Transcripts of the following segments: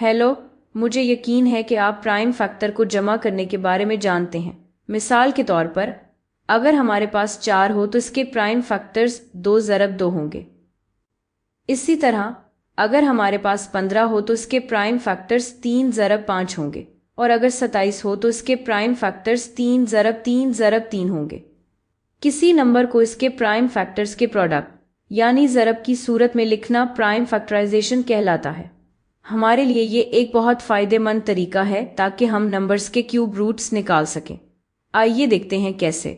Hello. मुझे यकीन है कि आप प्राइम फैक्टर को जमा करने के बारे में जानते हैं। मिसाल के तौर पर, अगर हमारे पास 4 हो तो इसके प्राइम फैक्टर्स 2 ज़रब 2 होंगे। इसी तरह अगर हमारे पास 15 हो तो इसके प्राइम फैक्टर्स 3 ज़रब 5 होंगे, और अगर 27 हो तो इसके प्राइम फैक्टर्स 3 ज़रब 3 ज़रब 3 होंगे। किसी नंबर को इसके प्राइम फैक्टर्स के प्रोडक्ट यानी ज़रब की सूरत में लिखना प्राइम फैक्टराइजेशन कहलाता है। हमारे लिए ये एक बहुत फ़ायदेमंद तरीका है ताकि हम नंबर्स के क्यूब रूट्स निकाल सकें। आइए देखते हैं कैसे।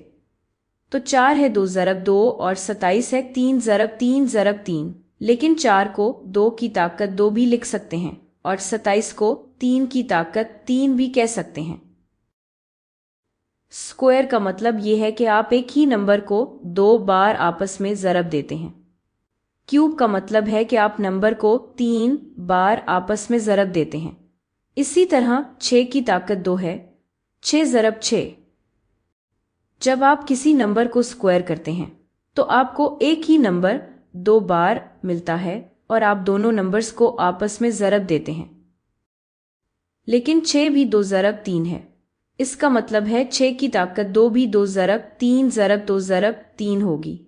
तो 4 है 2 ज़रब 2 और 27 है 3 ज़रब 3 ज़रब 3। लेकिन 4 को 2 की ताकत 2 भी लिख सकते हैं और 27 को 3 की ताकत 3 भी कह सकते हैं। स्क्वायर का मतलब यह है कि आप एक ही नंबर को 2 बार आपस में ज़रब देते हैं। क्यूब का मतलब है कि आप नंबर को 3 बार आपस में ज़रब देते हैं। इसी तरह 6 की ताकत 2 है, 6 ज़रब 6। जब आप किसी नंबर को स्क्वायर करते हैं तो आपको एक ही नंबर 2 बार मिलता है और आप दोनों नंबर्स को आपस में ज़रब देते हैं। लेकिन 6 भी 2 ज़रब 3 है। इसका मतलब है 6 की ताकत 2 भी 2 ज़रब 3 ज़रब 2 ज़रब 3 होगी,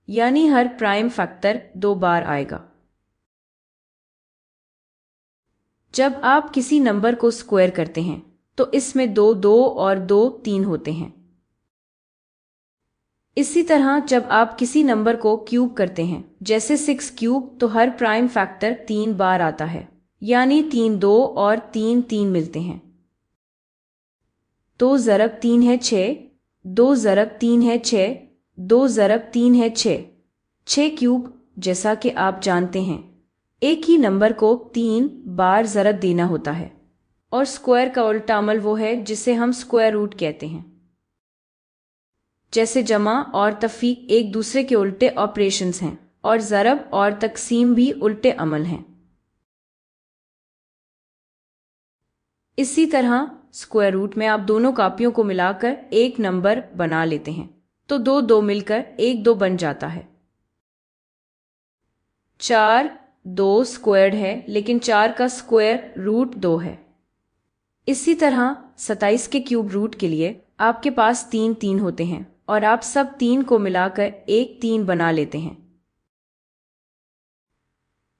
यानी हर प्राइम फैक्टर 2 बार आएगा। जब आप किसी नंबर को स्क्वायर करते हैं तो इसमें 2 2 और 2 3 होते हैं। इसी तरह जब आप किसी नंबर को क्यूब करते हैं जैसे 6 क्यूब, तो हर प्राइम फैक्टर 3 बार आता है, यानी 3 2 और 3 3 मिलते हैं। 2 ज़रब 3 है 6, 2 ज़रब 3 है 6, 2 ज़रब 3 है 6। 6 क्यूब, जैसा कि आप जानते हैं, एक ही नंबर को 3 बार ज़रब देना होता है, और स्क्वायर का उल्टा अमल वो है जिसे हम स्क्वायर रूट कहते हैं। जैसे जमा और तफरीक एक दूसरे के उल्टे ऑपरेशंस हैं, और ज़रब और तकसीम भी उल्टे अमल हैं। इसी तरह स्क्वायर रूट में आप दोनों कापियों को मिलाकर एक नंबर बना लेते हैं, तो 2 2 मिलकर 1 2 बन जाता है। 4 2 स्क्वायर्ड है, लेकिन 4 का स्क्वायर रूट 2 है। इसी तरह 27 के क्यूब रूट के लिए आपके पास 3 3 होते हैं और आप सब 3 को मिलाकर एक 3 बना लेते हैं।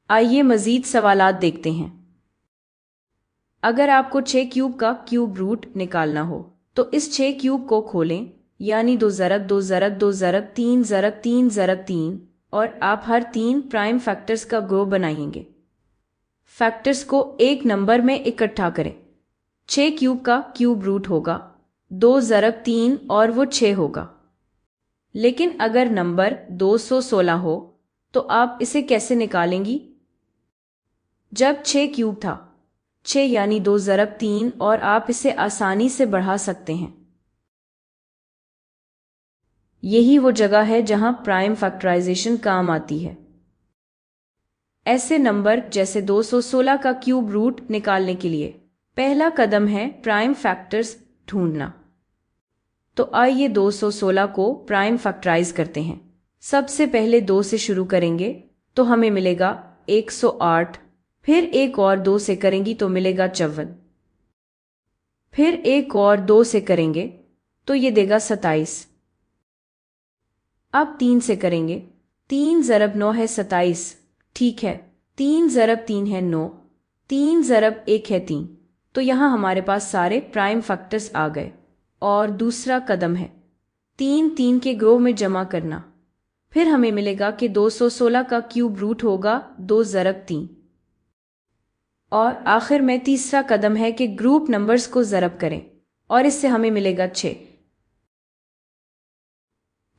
आइए मजीद सवालात देखते हैं। अगर आपको 6 क्यूब का क्यूब रूट निकालना हो तो इस 6 क्यूब को खोलें, यानी 2 ज़रब 2 ज़रब 2 ज़रब 3 ज़रब 3 ज़रब 3, और आप हर 3 प्राइम फैक्टर्स का ग्रुप बनाएंगे। फैक्टर्स को एक नंबर में इकट्ठा करें। 6 क्यूब का क्यूब रूट होगा 2 ज़रब 3 और वो 6 होगा। लेकिन अगर नंबर 216 हो तो आप इसे कैसे निकालेंगी? जब 6 क्यूब था 6 यानी 2 ज़रब 3, और आप इसे आसानी से बढ़ा सकते हैं। यही वो जगह है जहां प्राइम फैक्टराइजेशन काम आती है। ऐसे नंबर जैसे 216 का क्यूब रूट निकालने के लिए पहला कदम है प्राइम फैक्टर्स ढूंढना। तो आइए 216 को प्राइम फैक्टराइज करते हैं। सबसे पहले 2 से शुरू करेंगे तो हमें मिलेगा 108, फिर एक और 2 से करेंगी तो मिलेगा 54, फिर एक और 2 से करेंगे तो ये देगा 27। अब 3 से करेंगे, 3 ज़रब 9 है 27, ठीक है, 3 ज़रब 3 है 9, 3 ज़रब 1 है 3, तो यहाँ हमारे पास सारे प्राइम फैक्टर्स आ गए। और दूसरा कदम है 3 3 के ग्रोह में जमा करना। फिर हमें मिलेगा कि 216 का क्यूब रूट होगा 2 ज़रब 3। और आखिर में तीसरा कदम है कि ग्रुप नंबर्स को ज़रब करें, और इससे हमें मिलेगा 6।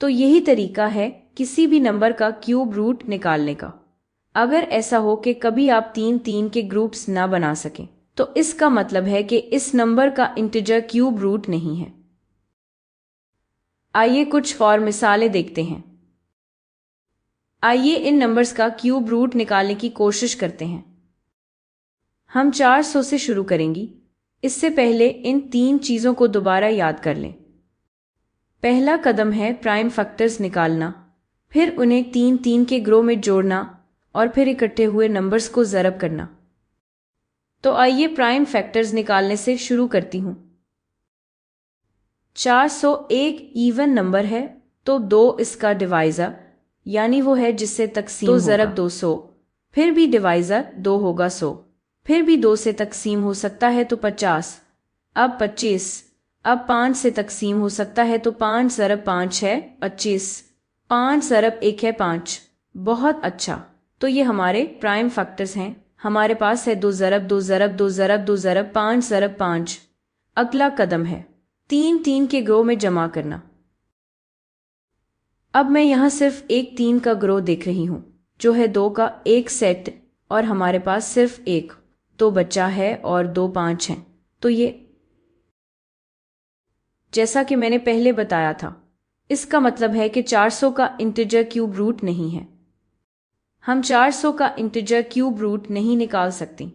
तो यही तरीका है किसी भी नंबर का क्यूब रूट निकालने का। अगर ऐसा हो कि कभी आप 3 3 के ग्रुप्स ना बना सकें तो इसका मतलब है कि इस नंबर का इंटीजर क्यूब रूट नहीं है। आइए कुछ और मिसालें देखते हैं। आइए इन नंबर्स का क्यूब रूट निकालने की कोशिश करते हैं। हम 400 से शुरू करेंगी। इससे पहले इन 3 चीज़ों को दोबारा याद कर लें। पहला कदम है प्राइम फैक्टर्स निकालना, फिर उन्हें 3 3 के ग्रोह में जोड़ना, और फिर इकट्ठे हुए नंबर्स को ज़रब करना। तो आइए प्राइम फैक्टर्स निकालने से शुरू करती हूँ। 401 इवन नंबर है, तो 2 इसका डिवाइज़र, यानी वो है जिससे तकसीम तो ज़रब 200, फिर भी डिवाइज़र 2 होगा 100, फिर भी 2 से तकसीम हो सकता है तो 50, अब 25, अब 5 से तकसीम हो सकता है तो 5 ज़रब 5 है 25, 5 ज़रब 1 है 5। बहुत अच्छा, तो ये हमारे प्राइम फैक्टर्स हैं। हमारे पास है 2 ज़रब 2 ज़रब 2 ज़रब 2 ज़रब 5 ज़रब 5। अगला कदम है 3 के ग्रो में जमा करना। अब मैं यहाँ सिर्फ एक 3 का ग्रो देख रही हूँ, जो है 2 का एक सेट, और हमारे पास सिर्फ एक तो बचा है और 2 5 हैं। तो ये, जैसा कि मैंने पहले बताया था, इसका मतलब है कि 400 का इंटीजर क्यूब रूट नहीं है। हम 400 का इंटीजर क्यूब रूट नहीं निकाल सकते।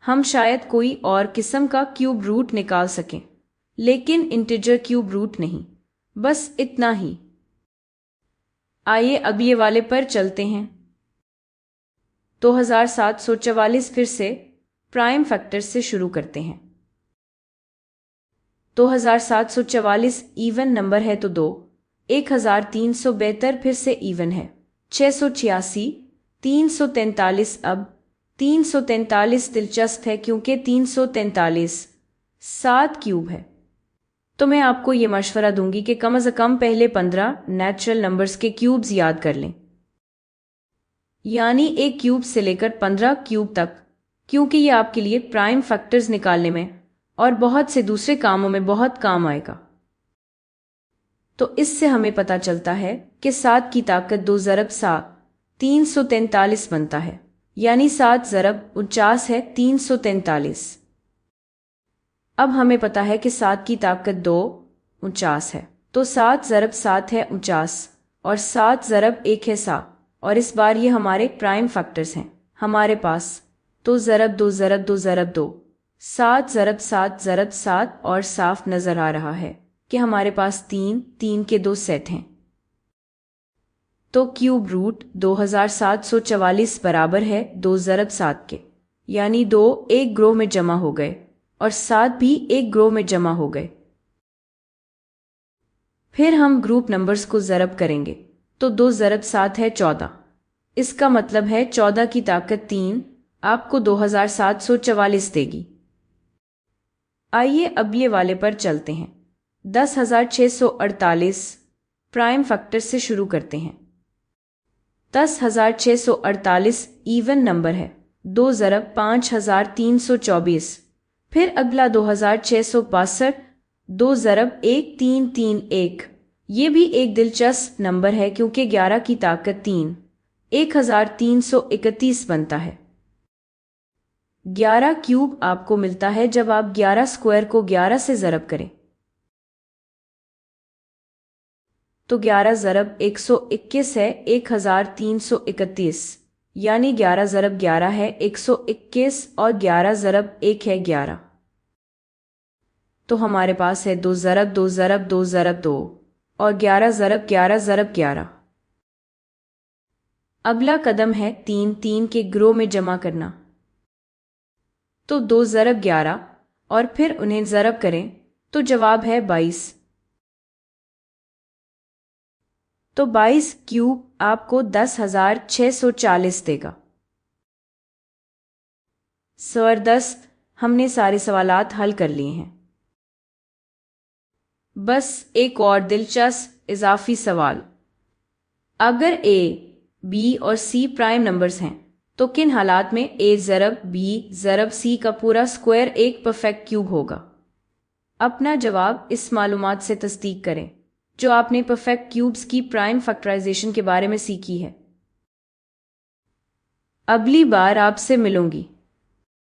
हम शायद कोई और किस्म का क्यूब रूट निकाल सकें, लेकिन इंटीजर क्यूब रूट नहीं। बस इतना ही। आइए अब ये वाले पर चलते हैं। 2744 फिर से प्राइम फैक्टर से शुरू करते हैं। 2744 इवन नंबर है तो 2, 1372 फिर से इवन है, 686, 343। अब 343 दिलचस्प है क्योंकि 343 7 क्यूब है। तो मैं आपको ये मशवरा दूंगी कि कम से कम पहले 15 नेचुरल नंबर्स के क्यूब्स याद कर लें, यानी एक क्यूब से लेकर 15 क्यूब तक, क्योंकि ये आपके लिए प्राइम फैक्टर्स निकालने में और बहुत से दूसरे कामों में बहुत काम आएगा। तो इससे हमें पता चलता है कि 7 की ताकत 2 ज़रब 7 343 बनता है, यानी 7 ज़रब 49 है 343। अब हमें पता है कि 7 की ताकत 2 49 है, तो 7 ज़रब 7 है 49 और 7 ज़रब 1 है 7, और इस बार ये हमारे प्राइम फैक्टर्स हैं। हमारे पास 2 ज़रब 2 ज़रब 2 ज़रब 2 7 ज़रब 7 ज़रब 7, और साफ नज़र आ रहा है कि हमारे पास 3 के 2 सेट हैं। तो क्यूब रूट 2744 बराबर है 2 ज़रब 7 के, यानी 2 एक ग्रो में जमा हो गए और 7 भी एक ग्रो में जमा हो गए। फिर हम ग्रुप नंबर्स को ज़रब करेंगे, तो 2 ज़रब 7 है 14। इसका मतलब है 14 की ताकत 3 आपको 2744 देगी। आइए अब ये वाले पर चलते हैं। 10,648 प्राइम फैक्टर से शुरू करते हैं। 10,648 इवन नंबर है, 2 ज़रब 5,324। फिर अगला 2,662, 2 ज़रब 1,331। ये भी एक दिलचस्प नंबर है क्योंकि 11 की ताकत 3 1,331 बनता है। 11 क्यूब आपको मिलता है जब आप 11 स्क्वायर को 11 से ज़रब करें, तो 11 ज़रब 121 है 1,331, यानी 11 ज़रब 11 है 121 और 11 ज़रब 1 है 11। तो हमारे पास है 2 ज़रब 2 ज़रब 2 ज़रब 2 और 11 ज़रब 11 ज़रब 11। अगला कदम है 3 के ग्रो में जमा करना। तो 2 ज़रब 11 और फिर उन्हें ज़रब करें तो जवाब है 22। तो 22 क्यूब आपको 10,640 देगा। ज़बरदस्त, हमने सारे सवालात हल कर लिए हैं। बस एक और दिलचस्प इजाफी सवाल, अगर ए, बी और सी प्राइम नंबर्स हैं तो किन हालात में ए ज़रब बी ज़रब सी का पूरा स्क्वायर एक परफेक्ट क्यूब होगा? अपना जवाब इस मालूमात से तस्दीक करें जो आपने परफेक्ट क्यूब्स की प्राइम फैक्टराइजेशन के बारे में सीखी है। अगली बार आपसे मिलूंगी।